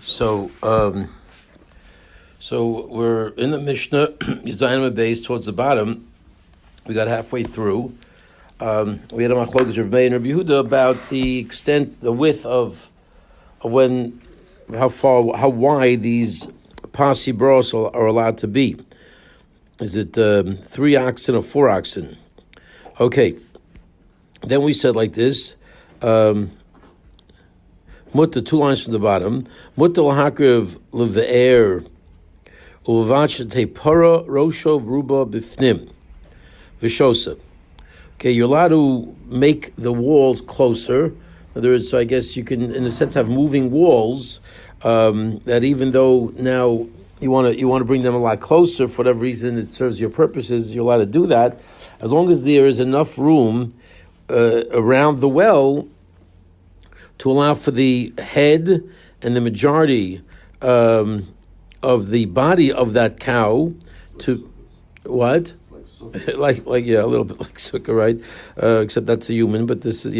So, so we're in the Mishnah, Yizayim base towards the bottom. We got halfway through. We had a machlokas Rav Meir and Rabbi Yehuda about the extent, the width of when, how wide these pasi bros are allowed to be. Is it 3 oxen or 4 oxen? Okay. Then we said like this. Mutta, 2 lines from the bottom. Mutta lahakriv leve'er ulvachete para roshov ruba bifnim vishosa. Okay, you're allowed to make the walls closer. In other words, so I guess you can, in a sense, have moving walls that even though now you want to bring them a lot closer for whatever reason it serves your purposes, you're allowed to do that as long as there is enough room around the well to allow for the head and the majority of the body of that cow to what? like yeah, a little bit like sukkah, right? Except that's a human, but this is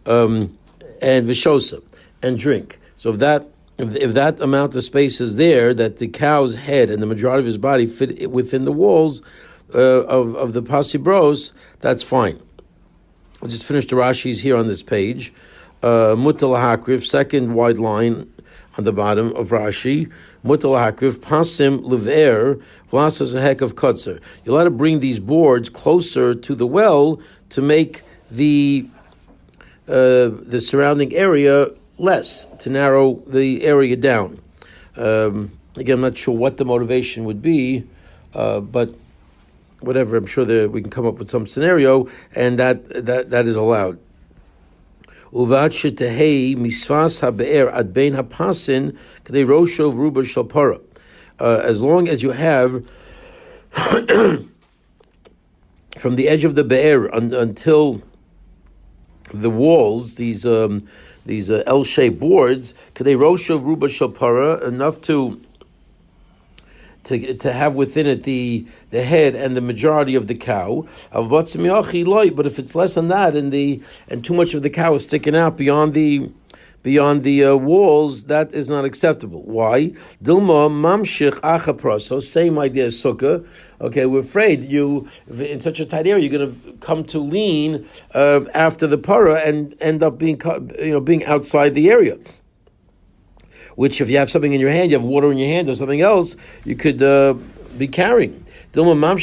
and vishosa and drink. So if that amount of space is there, that the cow's head and the majority of his body fit within the walls of the pasi bros, that's fine. I'll just finish the Rashi's here on this page. Mutal hakrif, second wide line on the bottom of Rashi. Mutal hakrif pasim lever v'lasas a heck of kutzer. You're allowed to bring these boards closer to the well to make the surrounding area less, to narrow the area down. Again, I'm not sure what the motivation would be, but whatever, I'm sure that we can come up with some scenario, and that is allowed. Uvat shetehei misvas habe'er ad bein hapasin k'dei roshov ruba shalpara. As long as you have from the edge of the be'er until the walls, these L-shaped boards, k'dei roshov ruba shalpara, enough to have within it the head and the majority of the cow. But if it's less than that and too much of the cow is sticking out beyond the walls, that is not acceptable. Why? Dilma mamshich achapra. So same idea as sukkah. Okay, we're afraid in such a tight area you're going to come to lean after the para and end up being outside the area. Which, if you have something in your hand, you have water in your hand or something else, you could be carrying. You're going to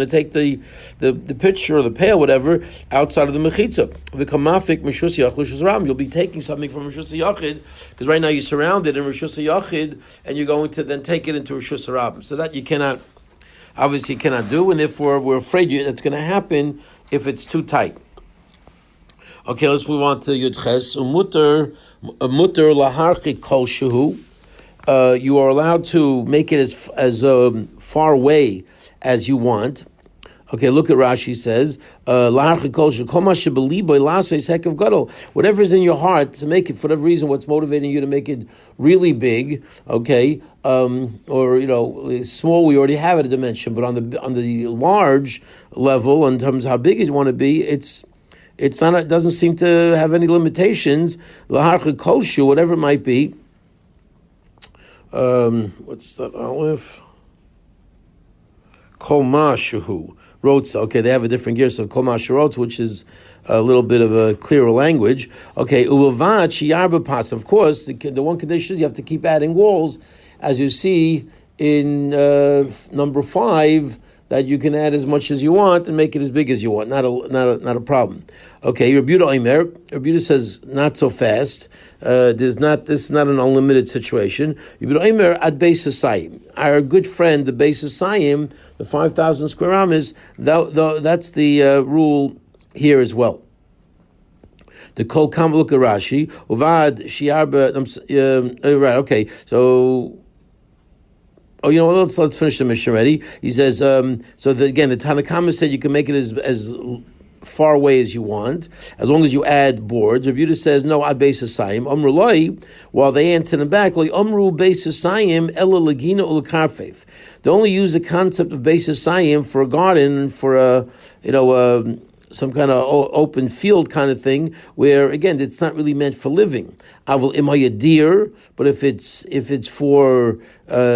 take the pitcher or the pail, whatever, outside of the mechitza. You'll be taking something from Rishus Yachid, because right now you're surrounded in Rishus Yachid, and you're going to then take it into Rishus Rabim. So that you cannot do, and therefore we're afraid that's going to happen if it's too tight. Okay, let's move on to Yudches. Mutter laharchi kol shehu. You are allowed to make it as far away as you want. Okay, look at Rashi says laharchi kol shehu kol ma shebelibo lasos hekav gadol. Whatever is in your heart to make it, for whatever reason, what's motivating you to make it really big. Okay, or small. We already have it a dimension, but on the large level, in terms of how big you want to be, it doesn't seem to have any limitations. Laharcha kolshu, whatever it might be. What's that aleph? Kol mashuhu rotza. Okay, they have a different gear, so kol mashu, which is a little bit of a clearer language. Okay, uvavat shiyarba pas. Of course, the one condition is you have to keep adding walls, as you see in number 5. That you can add as much as you want and make it as big as you want. Not a problem. Okay, Rabbi Yehuda says not so fast. This is not an unlimited situation. Rabbi Yehuda ad beis hasayim. Our good friend, the beis hasayim, the 5,000 square amas, that's the rule here as well. The kol kam look at Rashi uvad shiarba. Right. Okay. So. Oh, let's finish the Mishnah already. He says, again, the Tanakhama said you can make it as far away as you want, as long as you add boards. Rabbi Yehuda says, no, ad beis hasayim. Loi, while they answer in the back, like Amru beis hasayim ela lagina ulakarfev. They only use the concept of beis hasayim for a garden, for a some kind of open field kind of thing, where again it's not really meant for living. Avol imaya deer, but if it's for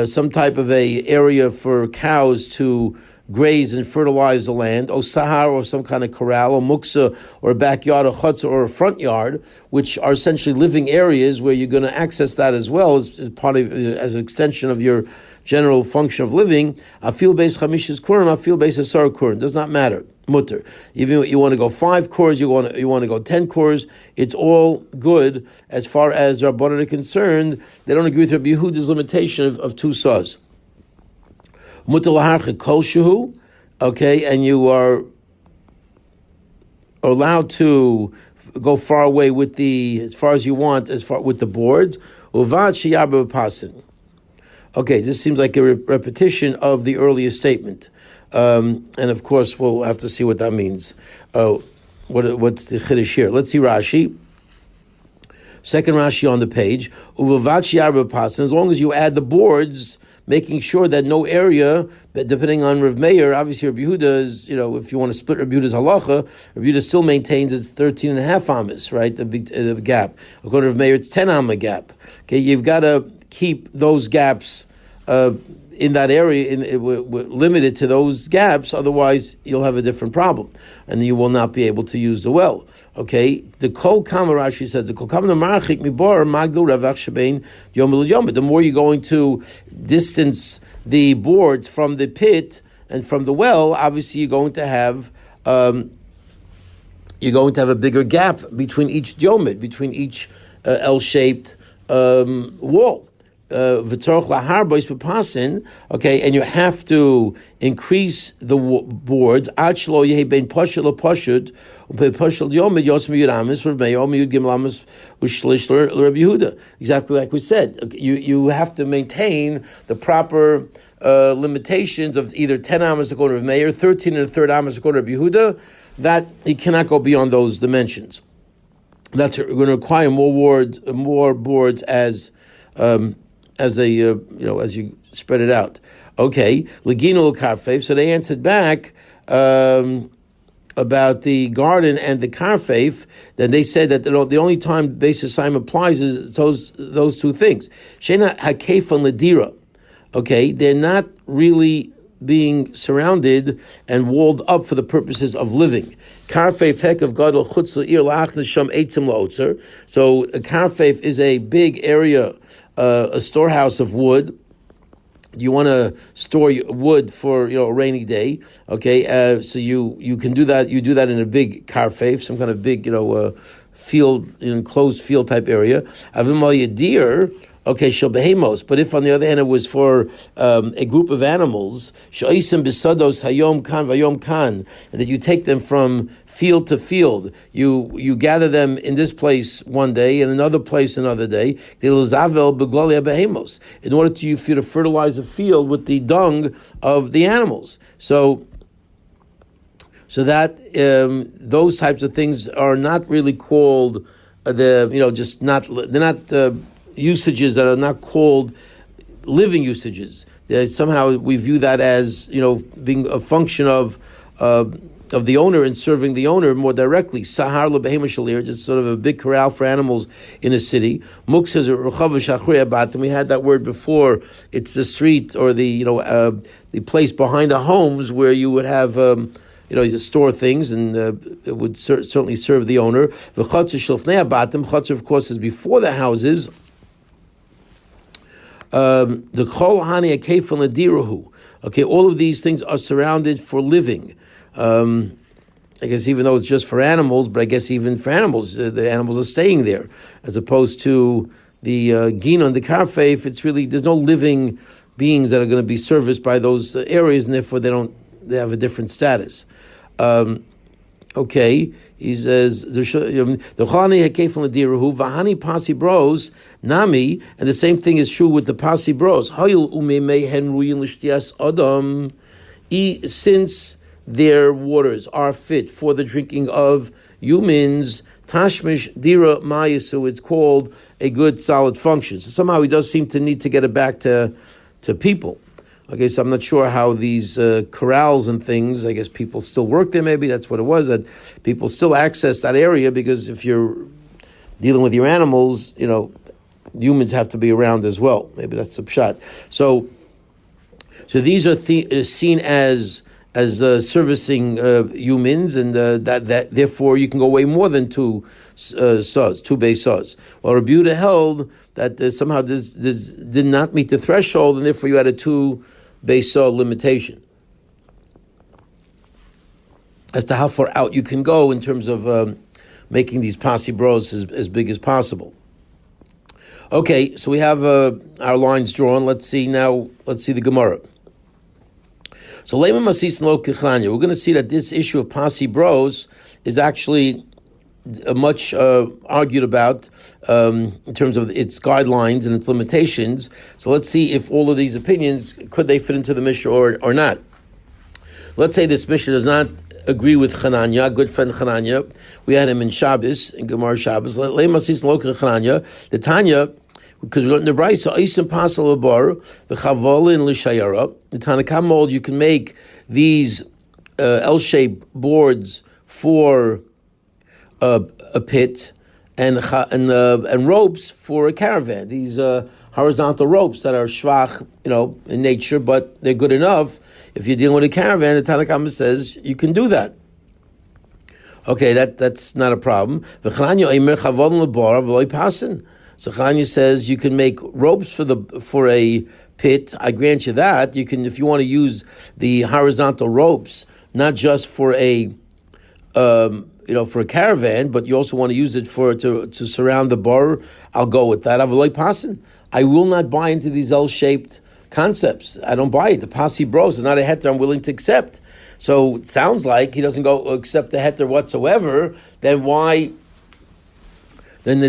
some type of a area for cows to graze and fertilize the land, or sahar, or some kind of corral, or muksa, or a backyard, or chutzah, or a front yard, which are essentially living areas where you're going to access that as well as part of, as an extension of your general function of living. Afil beis chamishis kurim, afil beis asar kurim, does not matter. Mutter. Even you want to go 5 kors, you want to go 10 kors, it's all good as far as Rabbanan are concerned. They don't agree with Rabbi Yehuda's limitation of 2 saz. Mutter laharche kolshehu, okay, and you are allowed to go far away with as far as you want, with the boards. Uvad sheyarba b'pasin. Okay, this seems like a repetition of the earlier statement. And of course, we'll have to see what that means. What's the chiddush here? Let's see Rashi. Second Rashi on the page. As long as you add the boards, making sure that no area, depending on Rav Meir, obviously Rabbi Yehuda is, if you want to split Rabbi Yehuda's halacha, Rabbi Yehuda still maintains it's 13 and a half amas, right? The gap. According to Rav Meir, it's 10 amma gap. Okay, you've got to keep those gaps in that area, limited to those gaps, otherwise you'll have a different problem, and you will not be able to use the well. Okay, the Kol Kama, Rashi says, the Kol Kama Marachik Mibor Magdul Ravach Shebein Yom Yom. The more you're going to distance the boards from the pit and from the well, obviously you're going to have a bigger gap between each yomid, between each L-shaped wall. Okay, and you have to increase the boards. Exactly like we said. You have to maintain the proper limitations of either 10 amas according to Rav Meir, 13 and a third amas according to Rabbi Yehuda, that you cannot go beyond those dimensions. That's going to require more boards as you spread it out. Okay, Legino Karfev. So they answered back about the garden and the Karfev. Then they said that the only time Beis Hasayim applies is those 2 things. Shena Hakef and Ladira. Okay, they're not really being surrounded and walled up for the purposes of living. Karfev hekav gadol chutz le'ir la'achnas sham eitzim la'otzer. So a Karfev is a big area, a storehouse of wood. You want to store wood for a rainy day. Okay, so you can do that. You do that in a big Karfev, some kind of big field, enclosed field type area. Avim deer. Okay, shel behemos. But if on the other hand it was for a group of animals, sho'isim bisados hayom kan vayom kan, and that you take them from field to field, you gather them in this place one day, in another place another day, in order for you to fertilize the field with the dung of the animals. So that those types of things are not really called they're not usages that are not called living usages. Somehow we view that as being a function of the owner and serving the owner more directly. Sahar lebehema shalir, just sort of a big corral for animals in a city. Muk says and we had that word before. It's the street or the place behind the homes where you would have you store things, and it would certainly serve the owner. The chutzah, of course, is before the houses. The kol hani akefan ladirahu. Okay, all of these things are surrounded for living. I guess even though it's just for animals, but I guess even for animals, the animals are staying there, as opposed to the gina and the karfeif. It's really, there's no living beings that are going to be serviced by those areas, and therefore they have a different status. Okay, he says the chani hakefan ladirahu vahani pasi bros nami, and the same thing is true with the pasi bros. Hayil umemei henruyin l'shtias adam, since their waters are fit for the drinking of humans. Tashmish dira mayasu, it's called a good solid function. So somehow he does seem to need to get it back to people. Okay, so I'm not sure how these corrals and things, I guess people still work there, maybe that's what it was, that people still access that area, because if you're dealing with your animals, humans have to be around as well. Maybe that's the pshat. So these are seen as servicing humans, and that therefore you can go way more than two base saws. Well, Rabbi Yehuda held that somehow this did not meet the threshold, and therefore you had a 2 base saw limitation as to how far out you can go in terms of making these pasi bros as big as possible. Okay, so we have our lines drawn. Let's see the Gemara. So Lema Masis Lo Kichranya. We're going to see that this issue of pasi bros is actually much argued about in terms of its guidelines and its limitations. So let's see if all of these opinions, could they fit into the Mishnah or not. Let's say this Mishnah does not agree with Chananya, good friend Chananya. We had him in Shabbos, in Gemara Shabbos. Lemasis Lo Kichranya. The Tanya, because we learned in the Brayso, Isim Pasal Abar, the Chavolin L'Shayara. The Tanakh mold, you can make these L-shaped boards for a pit and ropes for a caravan. These horizontal ropes that are shvach, in nature, but they're good enough. If you're dealing with a caravan, the Tanakh says you can do that. Okay, that's not a problem. So Chanya says you can make ropes for a pit. I grant you that. You can, if you want to use the horizontal ropes, not just for a for a caravan, but you also want to use it to surround the bar. I'll go with that. I will not buy into these L-shaped concepts. I don't buy it. The pasi bros is not a heter I'm willing to accept. So it sounds like he doesn't go accept the heter whatsoever. Then why? Then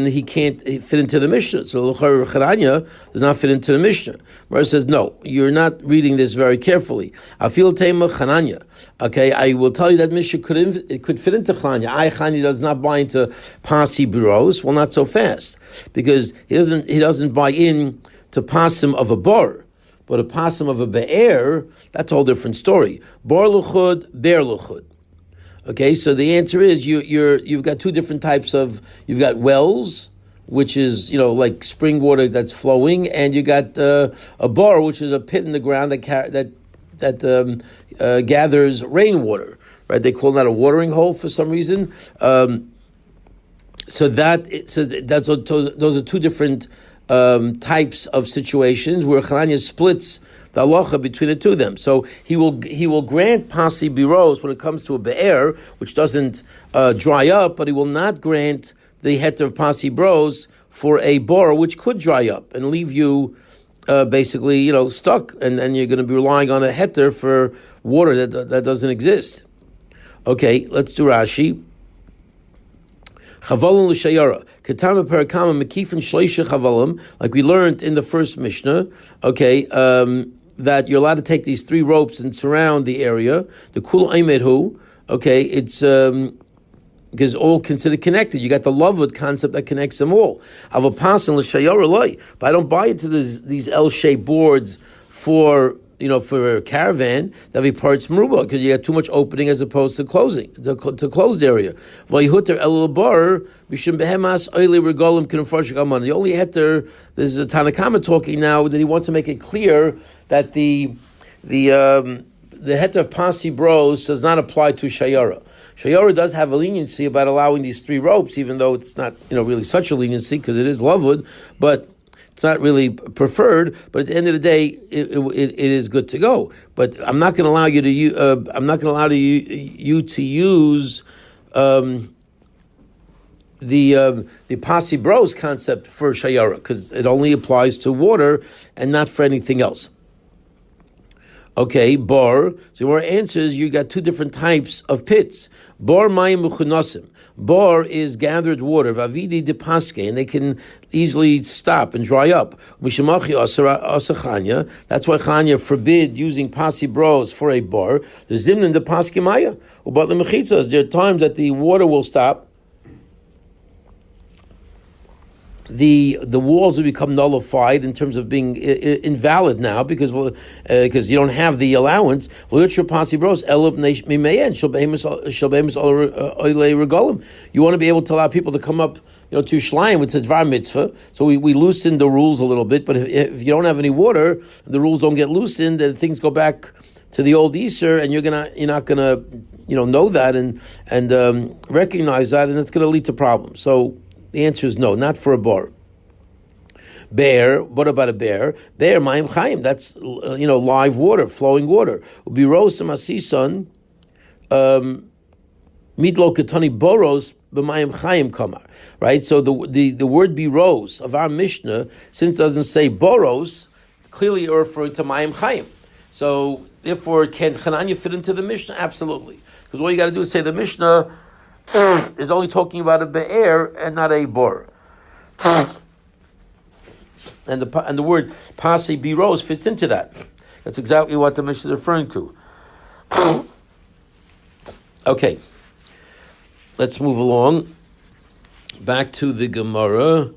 he can't fit into the Mishnah. So Charanya does not fit into the Mishnah. Mara says, no, you're not reading this very carefully. I feel Tema Chananya. Okay, I will tell you that Mishnah could fit into Chananya. Chananya does not buy into pasi bros. Well, not so fast, because he doesn't buy in to pasim of a bar, but a pasim of a be'er. That's a whole different story. Bar luchud, bear luchud. Okay, so the answer is you've got two different types of, you've got wells, which is like spring water that's flowing, and you got a bar, which is a pit in the ground that gathers rainwater. Right? They call that a watering hole for some reason. Those are two different types of situations where Chananya splits the halacha between the two of them. So he will grant pasi biros when it comes to a be'er, which doesn't dry up, but he will not grant the heter of pasi bros for a bar, which could dry up and leave you basically stuck, and you're going to be relying on a heter for water that doesn't exist. Okay, let's do Rashi. Chavalim l'shayara. Ketama perakama mekifin shleisha chavalim, like we learned in the first Mishnah. Okay, that you're allowed to take these 3 ropes and surround the area. The kul aimehu. Okay, it's because all considered connected. You got the lavud concept that connects them all. Avapasan l'shayara loy. But I don't buy into these L-shaped boards for a caravan, that be parts meruba, because you got too much opening as opposed to closing, to closed area. The only heter, this is a Tanakama talking now, that he wants to make it clear that the heter of pasi bros does not apply to shayara. Shayara does have a leniency about allowing these 3 ropes, even though it's not really such a leniency, because it is lavud, but it's not really preferred, but at the end of the day, it is good to go. But I'm not going to allow you to use. I'm not going to allow you to use the pasi bros concept for shayara, because it only applies to water and not for anything else. Okay, bar. So our answer is you got 2 different types of pits. Bar mayim uchunasim. Bar is gathered water, vavidi de paske, and they can easily stop and dry up. Mishamachi asa chanya. That's why Chanya forbid using pasi bros for a bar. The zimnin de paske maya. But the mechitzas, there are times that the water will stop. the walls will become nullified in terms of being invalid now because you don't have the allowance. You want to be able to allow people to come up, to Shleim, it's a dvar mitzvah. So we loosen the rules a little bit, but if you don't have any water, the rules don't get loosened, then things go back to the old Easter, and you're not gonna know that and recognize that, and it's gonna lead to problems. So the answer is no, not for a bar. Bear, what about a bear? Bear, mayim chayim, that's live water, flowing water. Ubi rosa masisan, midlo ketani boros b'mayim chayim kamar. Right. So the word biros of our Mishnah, since it doesn't say boros, clearly you're referring to mayim chayim. So therefore, can Chananya fit into the Mishnah? Absolutely, because all you got to do is say the Mishnah is only talking about a be'er and not a bor. And the word pasi biros fits into that. That's exactly what the Mishnah is referring to. Okay, let's move along. Back to the Gemara.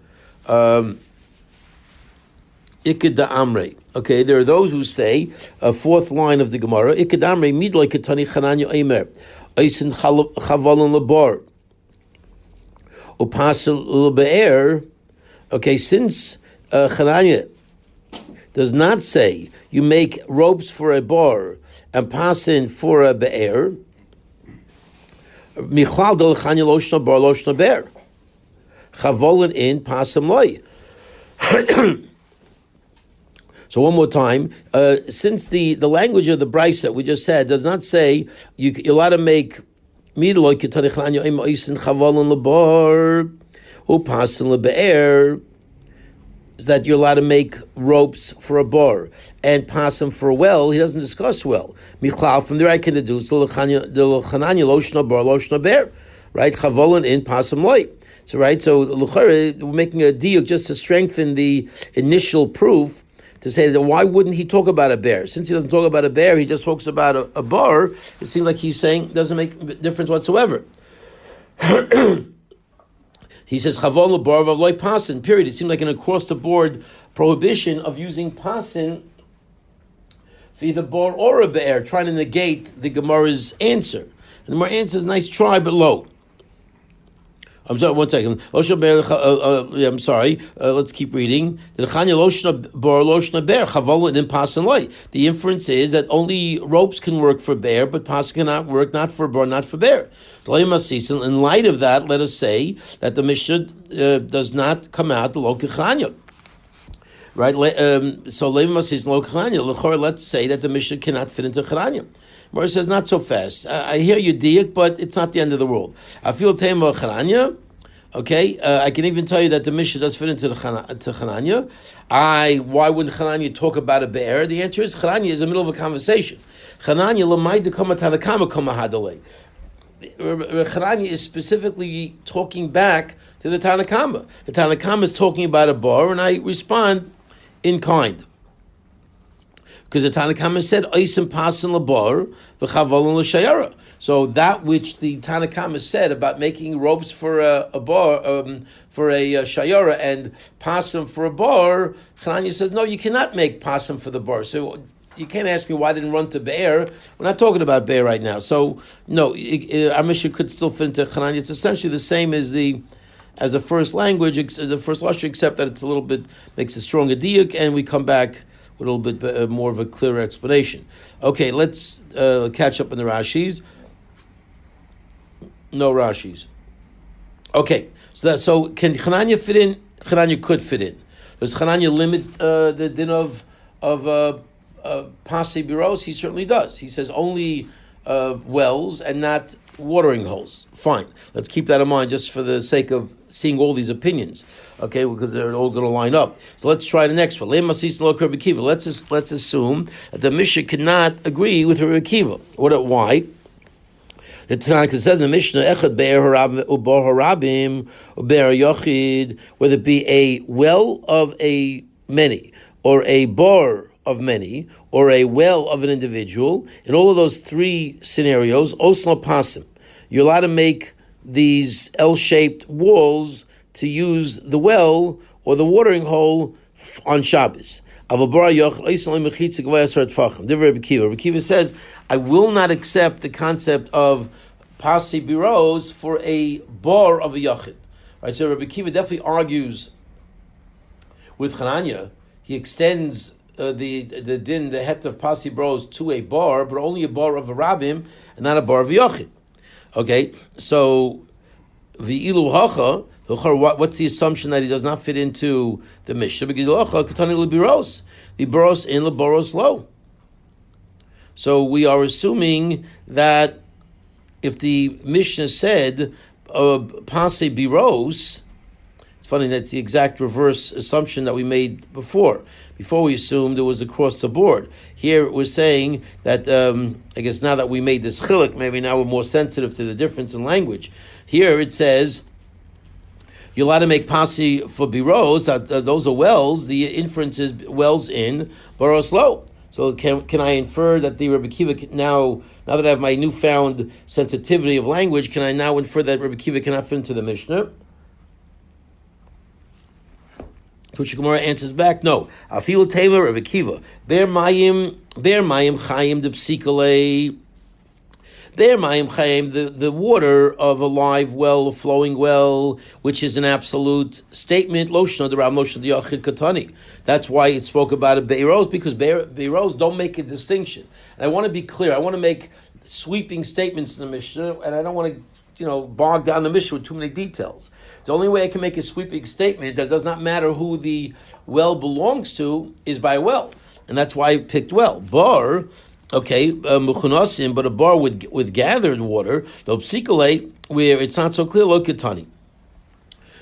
Iked Amrei. Okay, there are those who say, fourth line of the Gemara, Iked Amrei midloi ketani Chananya Eimer. Eisen chavalon lebar, upasel lebe'er. Okay, since Chananya does not say you make ropes for a bar and pasin for a be'er, michlal del Chanya loshna bar loshna be'er, chavalon in pasam loy. So one more time, since the language of the brisa we just said does not say you're allowed to make midloi ketani Chananya Eimer Eisen chavalon lebar upasin lebe'er, is that you're allowed to make ropes for a bar and pass them for a well. He doesn't discuss well. Michlal, from there I can deduce the Chananya loshna bar loshna bear, right? Chavolin in pasam loy. So right, so we're making a deal just to strengthen the initial proof to say that why wouldn't he talk about a bear? Since he doesn't talk about a bear, he just talks about a bar. It seems like he's saying it doesn't make a difference whatsoever. He says chavon lebar v'loy pasin. Period. It seems like an across-the-board prohibition of using pasin for either bar or a bear, trying to negate the Gemara's answer. And the Gemara answers, nice try, but low. I'm sorry, one second. I'm sorry. Let's keep reading. The inference is that only ropes can work for bear, but pas cannot work, not for bar, not for bear. In light of that, let us say that the Mishnah does not come out the lo kechanya. Right? So let's say that the Mishnah cannot fit into Charanya. Mara says, not so fast. I hear you, Diak, but it's not the end of the world. I feel Tema Charanya. Okay, I can even tell you that the Mishnah does fit into Chananya. Why wouldn't Chananya talk about a bear? The answer is Chananya is in the middle of a conversation. Chananya l'mayda kama tanakama kama hadalei. Chananya is specifically talking back to the Tanakama. The Tanakama is talking about a bar, and I respond in kind. Because the Tanakama said, Oisim pasin labar, v'chavolin l'shayara. So that which the Tanakama said about making ropes for a bar, for a shayara, and pasim for a bar, Chananya says, no, you cannot make pasim for the bar. So you can't ask me why I didn't run to bear. We're not talking about bear right now. So no, our Mishnah could still fit into Chananya. It's essentially the same as the first language, the first lashon, except that it's a little bit, makes a stronger diuk, and we come back with a little bit more of a clearer explanation. Okay, let's catch up on the Rashis. No Rashis. Okay, so can Chananya fit in? Chananya could fit in. Does Chananya limit the din of Pasi Biros? He certainly does. He says only wells and not watering holes. Fine. Let's keep that in mind just for the sake of seeing all these opinions. Okay, because they're all going to line up. So let's try the next one. Let's assume that the Mishnah cannot agree with Rabbi Akiva. Why? The Tanakh says in the Mishnah, Echad be'er harabim ubar harabim uber yochid, whether it be a well of a many, or a bar of many, or a well of an individual, in all of those three scenarios, osla pasim, you're allowed to make these L-shaped walls to use the well or the watering hole on Shabbos. Rabbi Kiva says, I will not accept the concept of pasi biros for a bar of a yachid. Right, so Rabbi Kiva definitely argues with Chananya. He extends the din, the het of pasi biros to a bar, but only a bar of a rabbim and not a bar of a yachid. Okay, so the ilu hacha. What's the assumption that he does not fit into the Mishnah? Because the boros in the boros low. So we are assuming that if the Mishnah said pase biros, it's funny, that's the exact reverse assumption that we made before. Before we assumed it was across the board. Here we're saying that, I guess now that we made this chiluk, maybe now we're more sensitive to the difference in language. Here it says, you're allowed to make pasi for biros, those are wells, the inference is wells in boros low. So can I infer that the Rebbe Kiva now that I have my newfound sensitivity of language, can I now infer that Rebbe Kiva cannot fit into the Mishnah? Kushik Gemara answers back, no. Afilu Tema Rebbe Kiva. Bear mayim chayim de psikale. There, Mayim Chaim, the water of a live well, a flowing well, which is an absolute statement. Loshna the Ram Loshna the Yachid Katani. That's why it spoke about it Beiros, because Beiros don't make a distinction. And I want to be clear. I want to make sweeping statements in the Mishnah, and I don't want to, bog down the Mishnah with too many details. The only way I can make a sweeping statement that does not matter who the well belongs to is by well, and that's why I picked well. Bar. Okay, muchunasim, but a bar with gathered water, the psikale, where it's not so clear, lo ketani.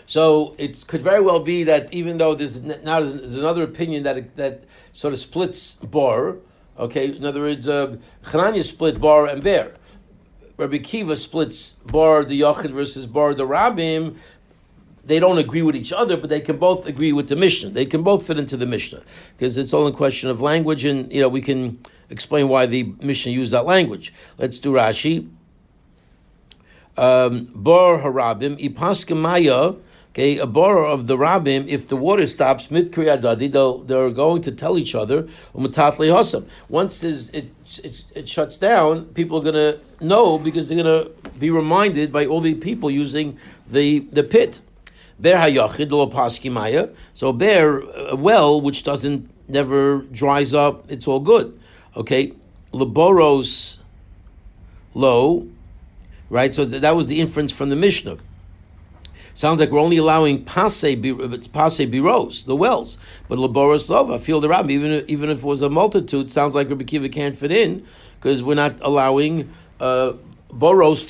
So it could very well be that even though there's another opinion that sort of splits bar. Okay, in other words, Chananya split bar and bear. Rabbi Kiva splits bar the yachid versus bar the rabbim. They don't agree with each other, but they can both agree with the Mishnah. They can both fit into the Mishnah because it's all a question of language, and we can explain why the Mishnah used that language. Let's do Rashi. Bar harabim ipaska maya. Okay, a bar of the rabbim. If the water stops mid kriyadadi, they're going to tell each other umatatli hasam. Once it shuts down, people are going to know because they're going to be reminded by all the people using the pit. Ber hayachid lo paski maya. So ber a well which never dries up. It's all good. Okay, Laboros low, right? So that was the inference from the Mishnah. Sounds like we're only allowing pase biros, the wells, but Laboros low. I feel the rabbi, even if it was a multitude, sounds like Rabbi Kiva can't fit in because we're not allowing boros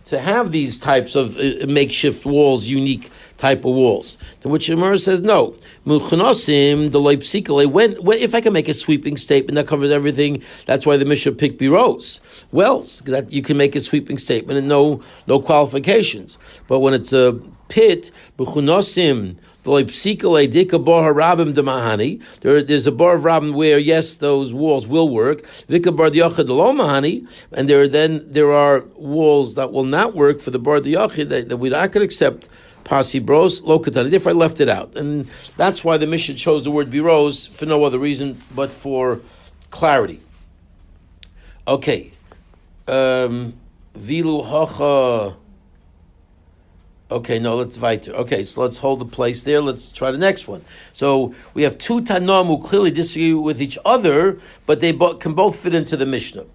to have these types of makeshift walls, unique type of walls. To which Gemara says no. Muchnosim the loipsikale. When if I can make a sweeping statement that covers everything, that's why the Mishnah picked biros, wells, that you can make a sweeping statement and no qualifications. But when it's a pit, muchnosim the loipsikale dika bar harabim demahani. There's a bar of rabim where yes, those walls will work. Vika bar diyachid lo mahani, and there are walls that will not work for the bar diyachid that we're not going to accept. Pasi bros, lo katani. If I left it out, and that's why the Mishnah chose the word biros for no other reason but for clarity. Okay, vilu hacha. Okay, no, let's weiter. Okay, so let's hold the place there. Let's try the next one. So we have two Tanaim who clearly disagree with each other, but they can both fit into the Mishnah.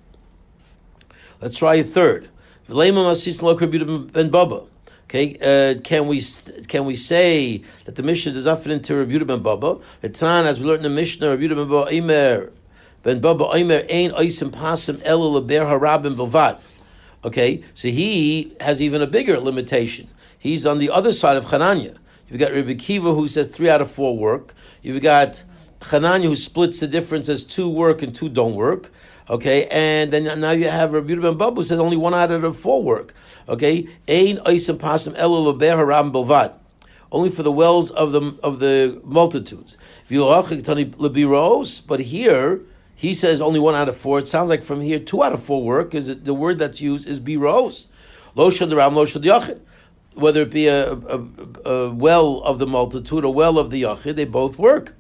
Let's try a third. V'leima masis lo Rabbi ben Baba. Okay, can we say that the Mishnah does not fit into Rabbi Yehuda ben Baba? Etan, as we learned in the Mishnah, Rabbi Yehuda ben Baba Eimer ben Baba Eimer ein oisim pasim elo leber harabim belvad. Okay, so he has even a bigger limitation. He's on the other side of Chananya. You've got Rabbi Kiva who says 3 out of 4 work. You've got Chananya who splits the difference as 2 work and 2 don't work. Okay, and then now you have Rabbi Yehuda ben Baba who says only 1 out of the 4 work. Okay, ein oisim pasim elo leber harabim belvad. Only for the wells of the multitudes. But here he says only 1 out of 4. It sounds like from here 2 out of 4 work, because the word that's used is biros. Lo shad ram lo shad yachid. whether it be a well of the multitude, a well of the yachid, they both work.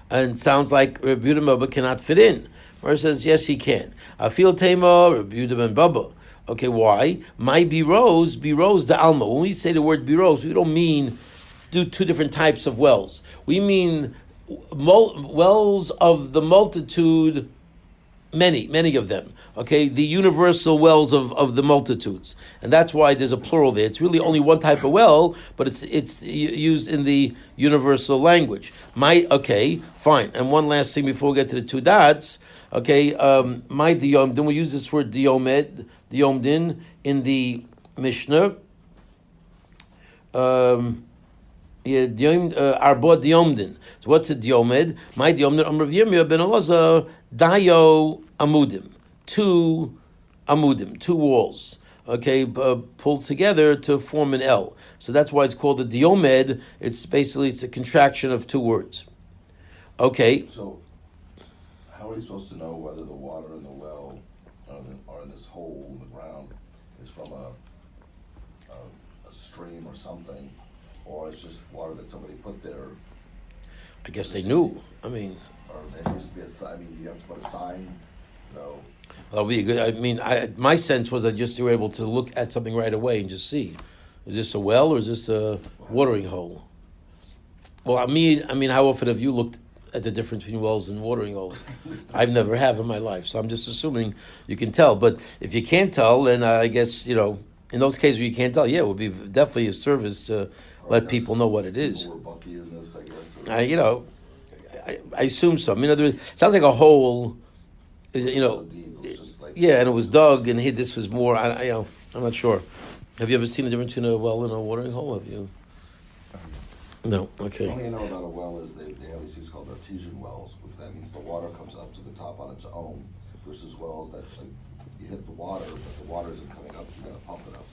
And it sounds like Rabbi Yehuda ben Baba cannot fit in. Where it says, yes, he can. Afil Tema, Rabbi Yehuda ben Baba. Okay, why? My biros the alma. When we say the word biros, we don't mean do two different types of wells. We mean wells of the multitude, many of them. Okay, the universal wells of the multitudes, and that's why there's a plural there. It's really only one type of well, but it's used in the universal language. Okay, fine. And one last thing before we get to the two dots. Okay, my diyom. Then we use this word diyomdin in the Mishnah. Arba diyomdin. So what's a diyomed? My diyomdin Amr Yirmiyah ben Elazar dayo amudim. Two walls. Okay, pulled together to form an L. So that's why it's called a diomed. It's a contraction of two words. Okay. So, how are you supposed to know whether the water in the well or in this hole in the ground is from a stream or something, or it's just water that somebody put there? I guess they knew. I mean, or there needs to be a sign. I mean, you have to put a sign. No. That'll be good. I mean, my sense was that just you were able to look at something right away and just see, is this a well or is this a watering hole? Well, I mean, how often have you looked at the difference between wells and watering holes? I've never have in my life, so I'm just assuming you can tell. But if you can't tell, then I guess, in those cases where you can't tell, it would be definitely a service to let people know what it is. People were bucky in this, I guess. I assume so. I mean, it sounds like a hole. Yeah, and it was dug, and this was more. I'm not sure. Have you ever seen the difference between a well and a watering hole? Have you? No. Okay. The only thing I know about a well is they have these things called artesian wells, which that means the water comes up to the top on its own, versus wells that you hit the water, but the water isn't coming up. You got to pump it up.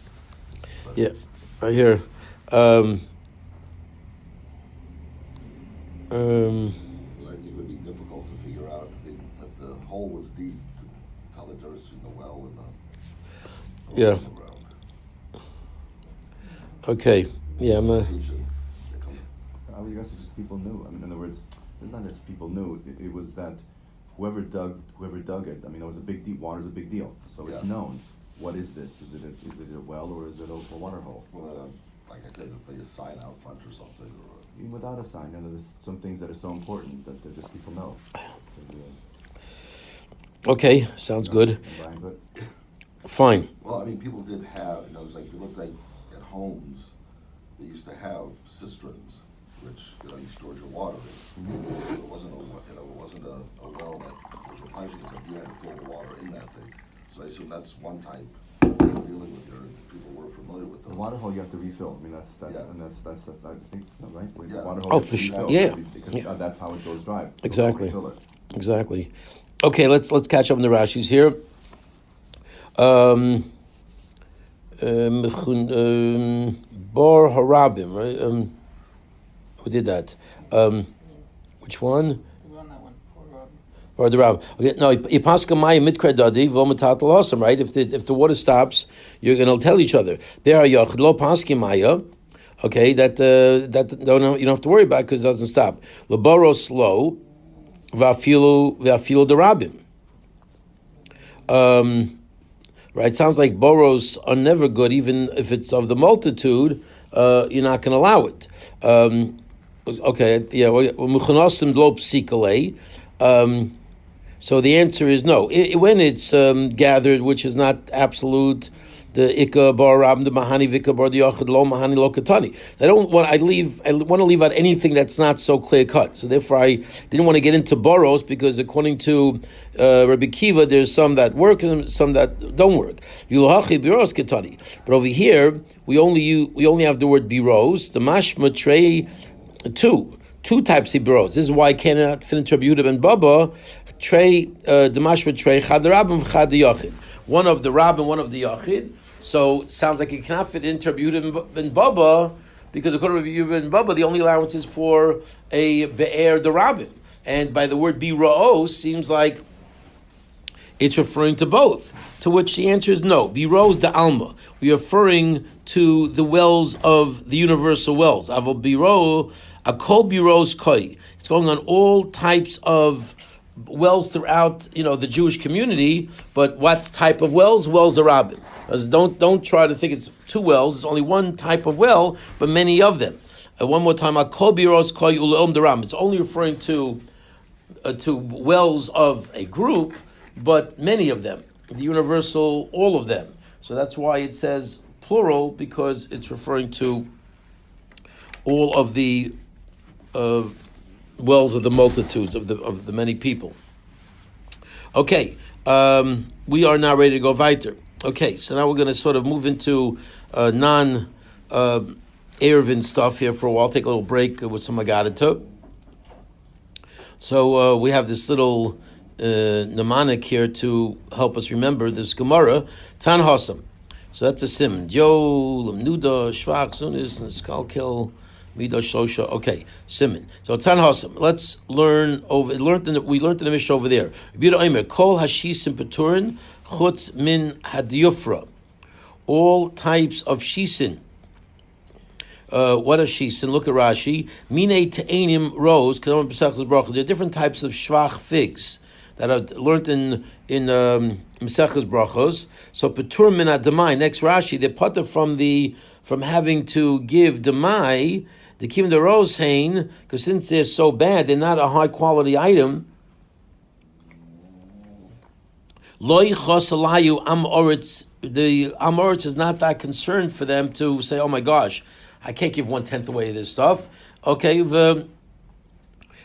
But yeah, right here. I think it would be difficult to figure out if the hole was deep to tell the difference between the well and the yeah. in the ground. Okay. Yeah, I guess it's just people knew. I mean, in other words, it's not just people knew. It was that whoever dug it. I mean, it was a big deep. Water's a big deal, so it's known. What is this? Is it a well or is it a water hole? Well, like I said, put a sign out front or something. Or even without a sign, there's some things that are so important that just people know. Okay, sounds good. Fine. Well, I mean, people did have, it was like, if you looked like at homes, they used to have cisterns, which, you stored your water in. It wasn't a well that was replenishing, but you had to fill the water in that thing. So I assume that's one type of dealing with people were familiar with those. The water hole you have to refill. I mean, that's I think, right? Yeah. The water hole for sure. Because that's how it goes dry. Exactly. Exactly. Okay, let's catch up on the Rashis here. Bar Harabim, right? Who did that? Which one? Or the Rab. Okay, no, Ipaska Maya Mitkar Dadi Vomatatal Awesome, right? If the water stops, you're going to tell each other. There are Yachid Lo Paski Maya. Okay, that you don't have to worry about because it doesn't stop. Laboro slow, Vafilu Darabim. Right, sounds like boros are never good, even if it's of the multitude. You're not going to allow it. Okay, yeah. So the answer is no. When it's gathered, which is not absolute, the ikka bar rabim, the mahani vika bar the yachid lo mahani lo katani. I want to leave out anything that's not so clear cut. So therefore, I didn't want to get into boros because according to Rabbi Kiva, there's some that work and some that don't work. Biros katani. But over here, we only have the word biros. The mashma trey two types of biros. This is why I cannot fit into Rabbi Yehuda ben Baba. Trey the mashma trey chad rabim chad yachid. One of the Rab and one of the Yachid. So it sounds like it cannot fit into Rabbi Yehuda ben Baba because according to Rabbi Yehuda ben Baba, the only allowance is for a Be'er the Rabbin. And by the word Bira'o seems like it's referring to both. To which the answer is no. Biros de Alma. We are referring to the wells of the universal wells. Avol biro, a kol biros koi. It's going on all types of wells throughout, the Jewish community. But what type of wells? Wells are rabbin. Don't try to think it's two wells. It's only one type of well, but many of them. One more time, a kol biros koi uleom deram. It's only referring to wells of a group, but many of them. The universal, all of them. So that's why it says plural, because it's referring to all of the wells of the multitudes, of the many people. Okay, we are now ready to go weiter. Okay, so now we're going to sort of move into non-Eruvin stuff here for a while. Take a little break with some Agadita. So we have this little mnemonic here to help us remember this Gemara, Tan Hasam. So that's a sim. Yo, Lemnuda, Shvach, Sunis, and Skalkel, Midah, Shosha. Okay, Simon. So Tan Hasam. Let's learn over. We learned in the Mishnah over there. Bira Omer, Kol Hashisim Peturin, Chutz Min Hadyufra. All types of shisin. What a shisin? Look at Rashi. Mine Te'enim rose. There are different types of shvach figs that are learned in Mesechus Brachos. So Petur min adamai. Next Rashi, they're putter from having to give demai, the kim the rose hain, because since they're so bad, they're not a high quality item. Loi chosalayu amoritz. The amoritz is not that concerned for them to say, oh my gosh, I can't give 1/10 away of this stuff. Okay, and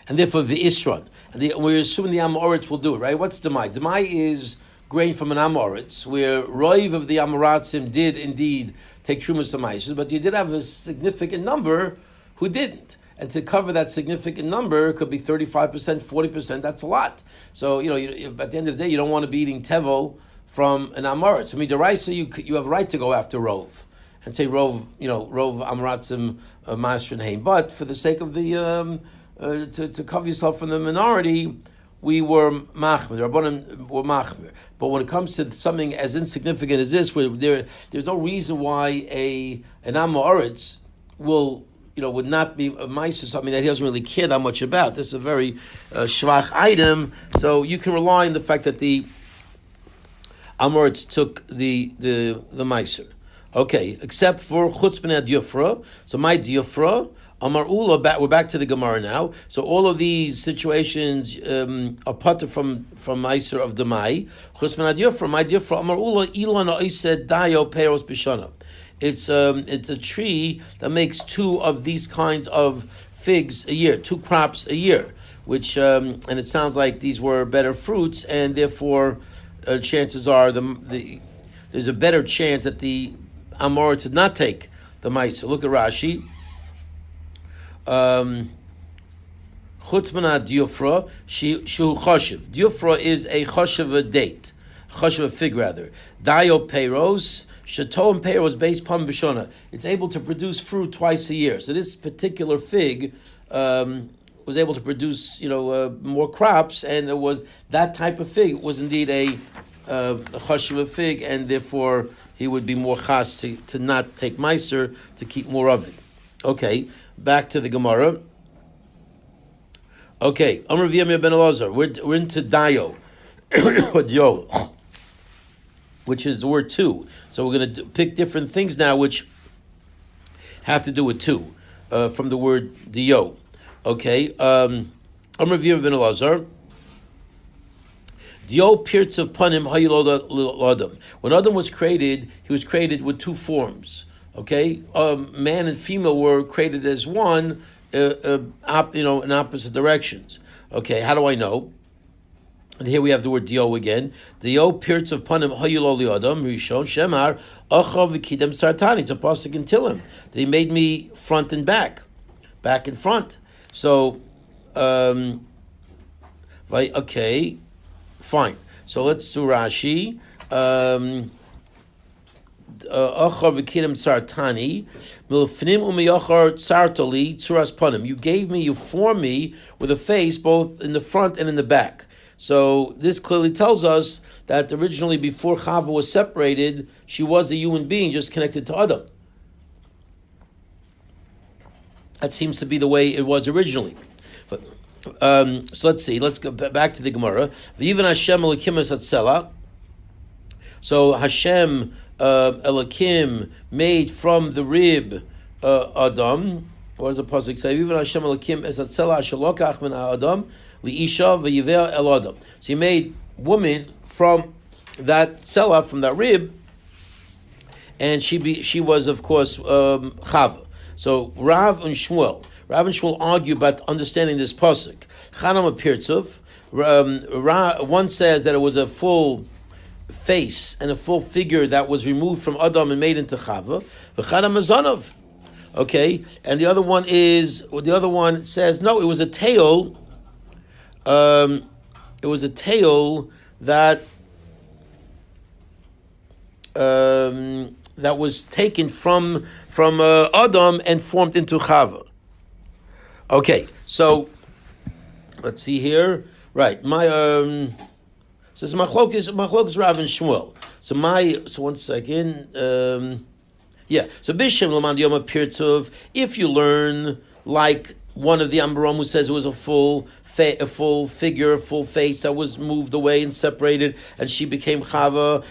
therefore the Isron. We're assuming the Amoritz will do it, right? What's Demai? Demai is grain from an Amoritz, where Roiv of the Amoratzim did indeed take Trumas Amaisis, but you did have a significant number who didn't. And to cover that significant number, it could be 35%, 40%, that's a lot. So, at the end of the day, you don't want to be eating Tevel from an Amoritz. I mean, Deraisa, you have a right to go after Rov and say Rov Amoratzim Master Hain. But for the sake of the to cover yourself from the minority, we were machmir. The Rabbanim were machmir. But when it comes to something as insignificant as this, where there's no reason why an Amoritz would not be a ma'aser, something that he doesn't really care that much about. This is a very shvach item, so you can rely on the fact that the Amoritz took the ma'aser. Okay, except for chutz b'nei diufra. So my diufra. Amar Ula, we're back to the Gemara now. So all of these situations are putter from Meiser of Demai. Chus min hadiyufra, my diufra. Amar Ula, Ilan oised dayo peros b'shana. It's a tree that makes 2 of these kinds of figs a year, 2 crops a year. Which and it sounds like these were better fruits, and therefore chances are there's a better chance that the Amoritz did not take the Meiser. Look at Rashi. Chutz mana diufra, shu choshev. Diufra is a choshev a date, choshev a fig rather. Dayo peiros, shato and peiros based pam b'shona. It's able to produce fruit twice a year. So this particular fig was able to produce, more crops, and it was that type of fig. It was indeed a choshev a fig, and therefore he would be more chas to not take meiser, to keep more of it. Okay. Back to the Gemara. Okay, Amar V'Yamir ben Elazar. We're into Dayo, or Dio, which is the word 2. So we're going to pick different things now, which have to do with 2, from the word Dio. Okay, Amar V'Yamir ben Elazar. Dio pirtz of panim hayilod adam. When Adam was created, he was created with 2 forms. Okay, man and female were created as one, in opposite directions. Okay, how do I know? And here we have the word dio again. Dio pirtz of panim hayuloli adam rishon shemar achav v'kidem sartani. It's a pasuk in Tilim that he made me front and back and front. So, okay, fine. So let's do Rashi. You gave me, you formed me with a face both in the front and in the back. So this clearly tells us that originally, before Chava was separated, she was a human being just connected to Adam. That seems to be the way it was originally. So let's see. Let's go back to the Gemara. V'yivan Hashem Elokim es hatzela. So Hashem Elokim made from the rib Adam. What does the pasuk say? V'yivan Hashem Elokim es hatzela asher lokach min ha'adam li'isha v'yiveh el Adam. So he made woman from that tzela, from that rib, and she was of course Chava. So Rav and Shmuel argue about understanding this pasuk. Chanam Pirtzov, one says that it was a full face and a full figure that was removed from Adam and made into Chava. V'Chanam Azanov. Okay, and the other one says no, it was a tail. It was a tail that that was taken from Adam and formed into Chava. Okay, so let's see here. Right, so it's Machlokes Rav and Shmuel. So one second. So Bishem Laman Yom Pirtov. If you learn like one of the Ambaram who says it was a full figure, a full face that was moved away and separated, and she became Chava.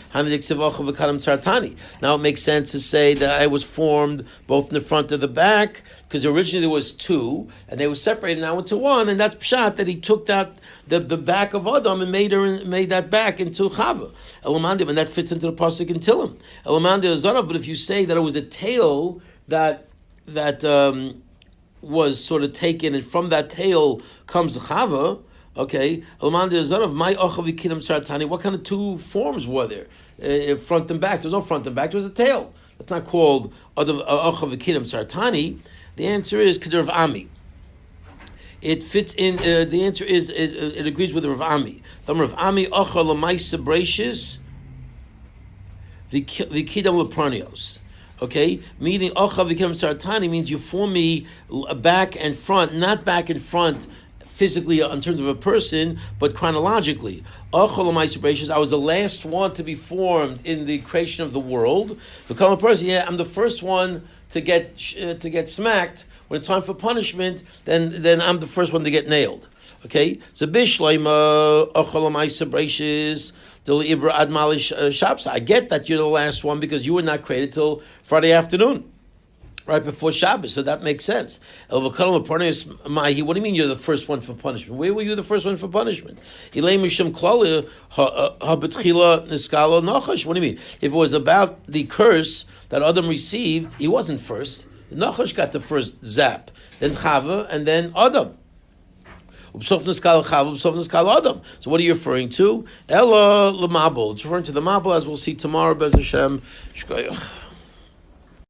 Now it makes sense to say that I was formed both in the front and the back, because originally there was two, and they were separated now into one, and that's pshat that he took that the back of Adam and made that back into Chava. Elamandim, and that fits into the pasuk in Tillim. Elamandim Zarav, but if you say that it was a tail that was sort of taken, and from that tail comes the Chava. Okay, what kind of two forms were there? Front and back. There's no front and back. There was a tail. That's not called Achav V'Kidam Sartani. The answer is Kedar Ami. It fits in. The answer is it agrees with Rav Ami. The Rav Ami Acha L'Maisa Brachis V'Kidam Lepranios. Okay, meaning Acha V'Kidam Sartani means you form me back and front, not back and front physically in terms of a person, but chronologically. I was the last one to be formed in the creation of the world. Become a person. Yeah, I'm the first one to get smacked. When it's time for punishment, then I'm the first one to get nailed. Okay, so Bishleima Ocholomaisa Brachis. I get that you're the last one because you were not created till Friday afternoon, right before Shabbos, so that makes sense. What do you mean you're the first one for punishment? Where were you the first one for punishment? What do you mean? If it was about the curse that Adam received, he wasn't first. Nachash got the first zap, then Chava, and then Adam. So what are you referring to? Ella Lamabel. It's referring to the Mabel, as we'll see tomorrow, Bez Hashem.